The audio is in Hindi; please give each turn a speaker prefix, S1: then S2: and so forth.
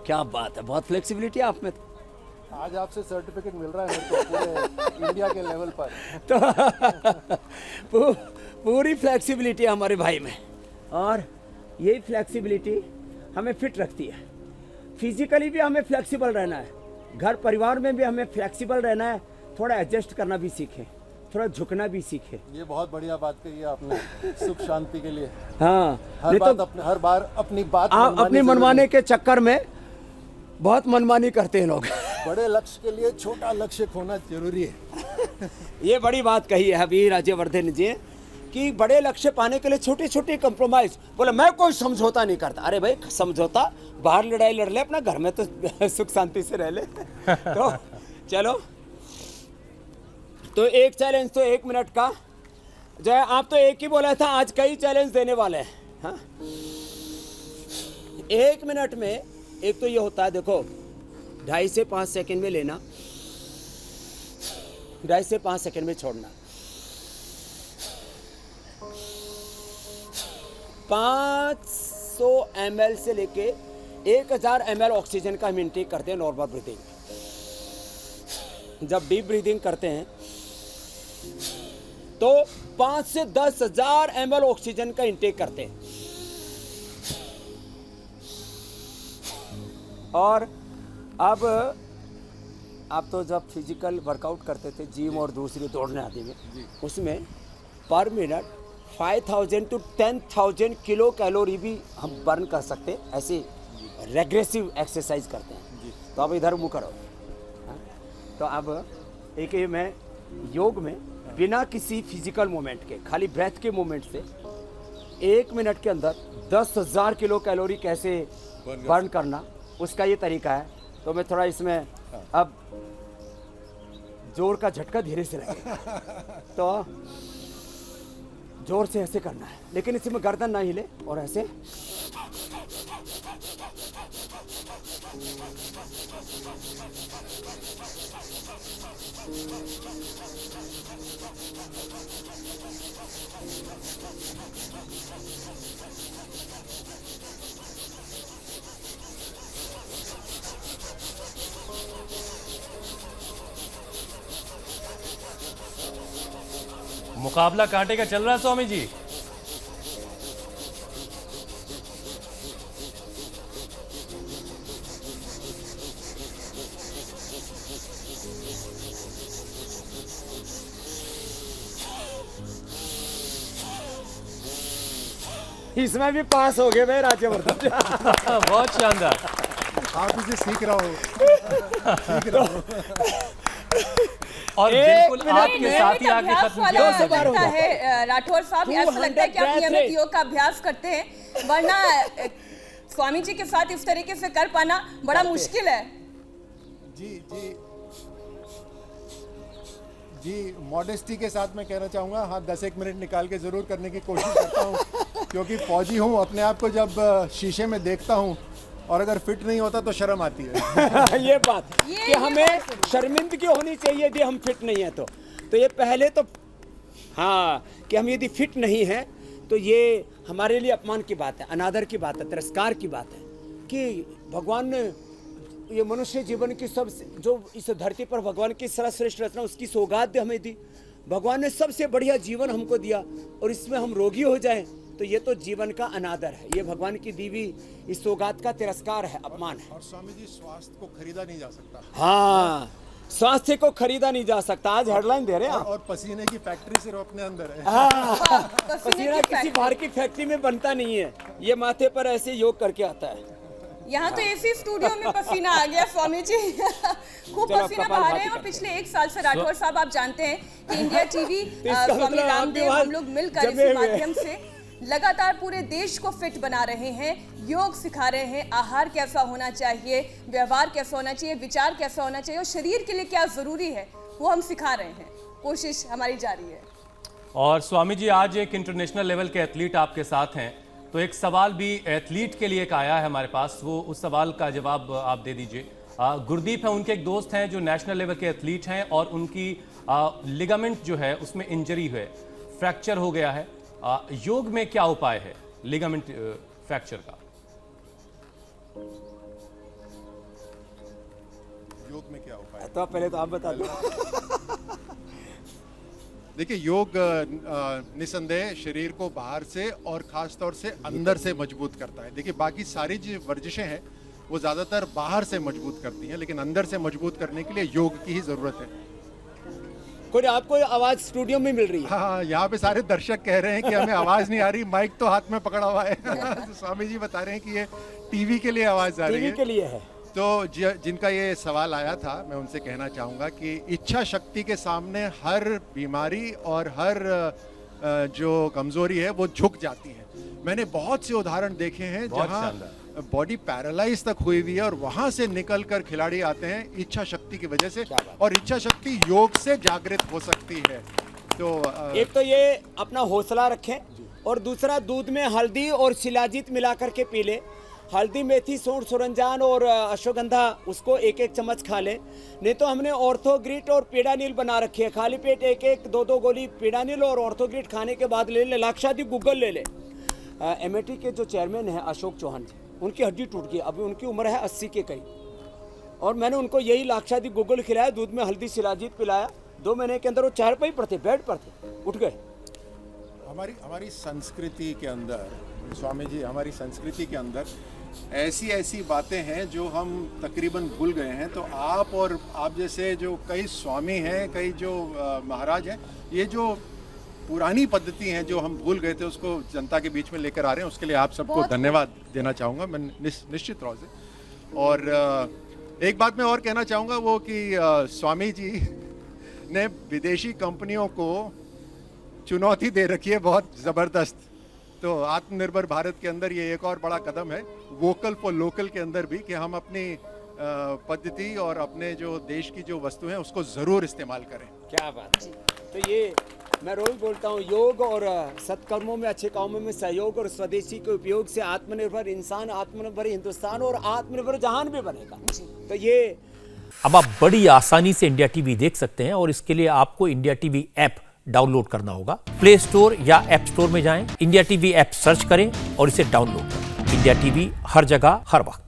S1: क्या बात है, बहुत फ्लेक्सिबिलिटी है आप में तो।
S2: आज आपसे सर्टिफिकेट मिल रहा है मेरे को पूरे इंडिया के लेवल पर।
S1: तो पूरी फ्लेक्सिबिलिटी है हमारे भाई में, और यही फ्लेक्सिबिलिटी हमें फिट रखती है। फिजिकली भी हमें फ्लेक्सिबल रहना है, घर परिवार में भी हमें फ्लेक्सिबल रहना है, थोड़ा एडजस्ट करना भी सीखें, थोड़ा झुकना भी सीखें।
S2: ये बहुत बढ़िया बात कही है आपने, सुख शांति के लिए।
S1: हाँ,
S2: हर बार अपनी बात
S1: आप अपनी मनमाने के चक्कर में बहुत मनमानी करते हैं लोग।
S2: बड़े लक्ष्य के लिए छोटा लक्ष्य होना जरूरी है।
S1: ये बड़ी बात कही है अभी राज्यवर्धन जी कि बड़े लक्ष्य पाने के लिए छोटी छोटी कंप्रोमाइज। बोले मैं कोई समझौता नहीं करता। अरे भाई, समझौता बाहर लड़ाई लड़ ले, अपना घर में तो सुख शांति से रह ले। तो चलो, तो एक चैलेंज तो 1 मिनट का जो है, आप तो एक ही बोला था, आज कई चैलेंज देने वाले हैं। हाँ, 1 मिनट में एक तो ये होता है, देखो 2.5 से 5 सेकंड में लेना, 2.5 से 5 सेकंड में छोड़ना। 500 ml से लेके 1000 ml ऑक्सीजन का हम इंटेक करते हैं नॉर्मल ब्रीदिंग में। जब डीप ब्रीदिंग करते हैं तो 5 से 10,000 ml ऑक्सीजन का इंटेक करते हैं। और अब आप तो जब फिजिकल वर्कआउट करते थे जिम और दूसरी दौड़ने आदि में, उसमें पर मिनट 5000 to 10,000 किलो कैलोरी भी हम बर्न कर सकते हैं, ऐसे रेग्रेसिव एक्सरसाइज करते हैं। तो अब इधर मुँह करो। हाँ? तो अब एक ये मैं योग में बिना किसी फिजिकल मूवमेंट के, खाली ब्रेथ के मूवमेंट से 1 मिनट के अंदर 10,000 किलो कैलोरी कैसे बर्न करना, उसका ये तरीका है। तो मैं थोड़ा इसमें अब जोर का झटका धीरे से लगेगा, तो जोर से ऐसे करना है, लेकिन इसमें गर्दन ना हिले, और ऐसे
S3: मुकाबला कांटे का चल रहा है स्वामी जी।
S1: इसमें भी पास हो गए भाई राज्यवर्धन।
S3: बहुत शानदार।
S2: आप इसे सीख रहा हो।
S3: और बिल्कुल आपके साथ ही आके खत्म किया।
S1: 200 बार होगा।
S4: है राठौर साहब, ऐसा लगता है कि आप नियमित योग का अभ्यास करते हैं, वरना स्वामी जी के साथ इस तरीके से कर पाना बड़ा मुश्किल है।
S2: जी, मॉडेस्टी के साथ मैं कहना चाहूँगा, हाँ 10-1 मिनट निकाल के ज़रूर करने की कोशिश करता हूँ, क्योंकि फौजी हूँ। अपने आप को जब शीशे में देखता हूँ और अगर फिट नहीं होता तो शर्म आती है।
S1: ये बात कि हमें शर्मिंदगी होनी चाहिए यदि हम फिट नहीं है तो ये पहले तो, हाँ, कि हम यदि फिट नहीं हैं तो ये हमारे लिए अपमान की बात है, अनादर की बात है, तिरस्कार की बात है कि भगवान ने ये मनुष्य जीवन की सब, जो इस धरती पर भगवान की सर्वश्रेष्ठ रचना, उसकी सौगात हमें दी। भगवान ने सबसे बढ़िया जीवन हमको दिया और इसमें हम रोगी हो जाएं तो ये तो जीवन का अनादर है, ये भगवान की दी हुई इस सौगात का तिरस्कार है, अपमान है।
S2: और स्वामी जी, स्वास्थ्य को खरीदा नहीं जा सकता।
S1: हाँ, स्वास्थ्य को खरीदा नहीं जा सकता। आज हेडलाइन दे रहे हैं आप।
S2: और पसीने की फैक्ट्री सिर्फ अपने अंदर है।
S1: हाँ, पसीना किसी बाहर की फैक्ट्री में बनता नहीं है, ये माथे पर ऐसे योग करके आता है।
S4: यहाँ तो एसी स्टूडियो में पसीना आ गया स्वामी जी। खूब पसीना बहा रहे हैं। और पिछले 1 साल से राठौर साहब, आप जानते हैं कि इंडिया टीवी, स्वामी रामदेव, हम लोग मिलकर इस माध्यम से लगातार पूरे देश को फिट बना रहे हैं, योग सिखा रहे हैं, आहार कैसा होना चाहिए, व्यवहार कैसा होना चाहिए, विचार कैसा होना चाहिए और शरीर के लिए क्या जरूरी है, वो हम सिखा रहे हैं। कोशिश हमारी जारी है।
S3: और स्वामी जी, आज एक इंटरनेशनल लेवल के एथलीट आपके साथ हैं, तो एक सवाल भी एथलीट के लिए एक आया है हमारे पास, वो उस सवाल का जवाब आप दे दीजिए। गुरदीप है, उनके एक दोस्त हैं जो नेशनल लेवल के एथलीट हैं और उनकी लिगामेंट जो है उसमें इंजरी है, फ्रैक्चर हो गया है। योग में क्या उपाय है लिगामेंट फ्रैक्चर का?
S2: इसमें क्या उपाय है?
S1: तो पहले तो आप बता दो।
S2: देखिए, योग निसंदेह शरीर को बाहर से और खास तौर से अंदर से मजबूत करता है। देखिए, बाकी सारी जो वर्जिशें हैं वो ज़्यादातर बाहर से मजबूत करती हैं, लेकिन अंदर से मजबूत करने के लिए योग की ही ज़रूरत है।
S1: कोई आपको आवाज स्टूडियो में मिल रही है?
S2: हाँ, यहाँ पे सारे दर्शक कह रहे हैं कि हमें आवाज़ नहीं आ रही, माइक तो हाथ में पकड़ा हुआ है। तो स्वामी जी बता रहे हैं कि ये टीवी के लिए आवाज़ आ रही
S1: टीवी
S2: है।
S1: के लिए है।
S2: तो जिनका ये सवाल आया था, मैं उनसे कहना चाहूँगा कि इच्छा शक्ति के सामने हर बीमारी और हर जो कमज़ोरी है वो झुक जाती है। मैंने बहुत से उदाहरण देखे हैं
S3: बहुत
S2: जहाँ
S3: शानदार।
S2: बॉडी पैरालाइज तक हुई हुई है और वहाँ से निकल कर खिलाड़ी आते हैं इच्छा शक्ति की वजह से, और इच्छा शक्ति योग से जागृत हो सकती है। तो
S1: एक तो ये अपना हौसला रखें, और दूसरा दूध में हल्दी और शिलाजीत मिला करके पी ले। हल्दी, मेथी, सौंठ, सुरंजान और अश्वगंधा, उसको एक एक चम्मच खा ले। नहीं तो हमने ऑर्थोग्रिट और पीडानिल बना रखी है, खाली पेट एक एक दो दो गोली पीडानिल और ऑर्थोग्रिट खाने के बाद ले ले। लाक्षादीप गूगल ले ले। एमएटी के जो चेयरमैन हैं अशोक चौहान जी, उनकी हड्डी टूट गई, अभी उनकी उम्र है 80 के करीब, और मैंने उनको यही लाक्षादीप गूगल खिलाया, दूध में हल्दी शिलाजीत पिलाया। 2 महीने के अंदर वो चार पे ही पड़ते, बेड पर थे, उठ गए।
S2: हमारी संस्कृति के अंदर, स्वामी जी, हमारी संस्कृति के अंदर ऐसी बातें हैं जो हम तकरीबन भूल गए हैं। तो आप जैसे जो कई स्वामी हैं, कई जो महाराज हैं, ये जो पुरानी पद्धति हैं जो हम भूल गए थे, उसको जनता के बीच में लेकर आ रहे हैं। उसके लिए आप सबको धन्यवाद देना चाहूँगा मैं निश्चित तौर से। और एक बात मैं और कहना चाहूँगा, वो कि स्वामी जी ने विदेशी कंपनियों को चुनौती दे रखी है बहुत ज़बरदस्त। तो आत्मनिर्भर भारत के अंदर ये एक और बड़ा कदम है, वोकल फॉर लोकल के अंदर भी, कि हम अपनी पद्धति और अपने जो देश की जो वस्तु हैं उसको ज़रूर इस्तेमाल करें।
S1: क्या बात है। तो ये मैं रोज बोलता हूँ, योग और सत्कर्मों में, अच्छे कामों में सहयोग और स्वदेशी के उपयोग से आत्मनिर्भर इंसान, आत्मनिर्भर हिंदुस्तान और आत्मनिर्भर जहान भी बनेगा। तो ये
S5: अब आप बड़ी आसानी से इंडिया टीवी देख सकते हैं, और इसके लिए आपको इंडिया टीवी ऐप डाउनलोड करना होगा। प्ले स्टोर या ऐप स्टोर में जाएं, इंडिया टीवी ऐप सर्च करें और इसे डाउनलोड करें। इंडिया टीवी हर जगह हर वक्त।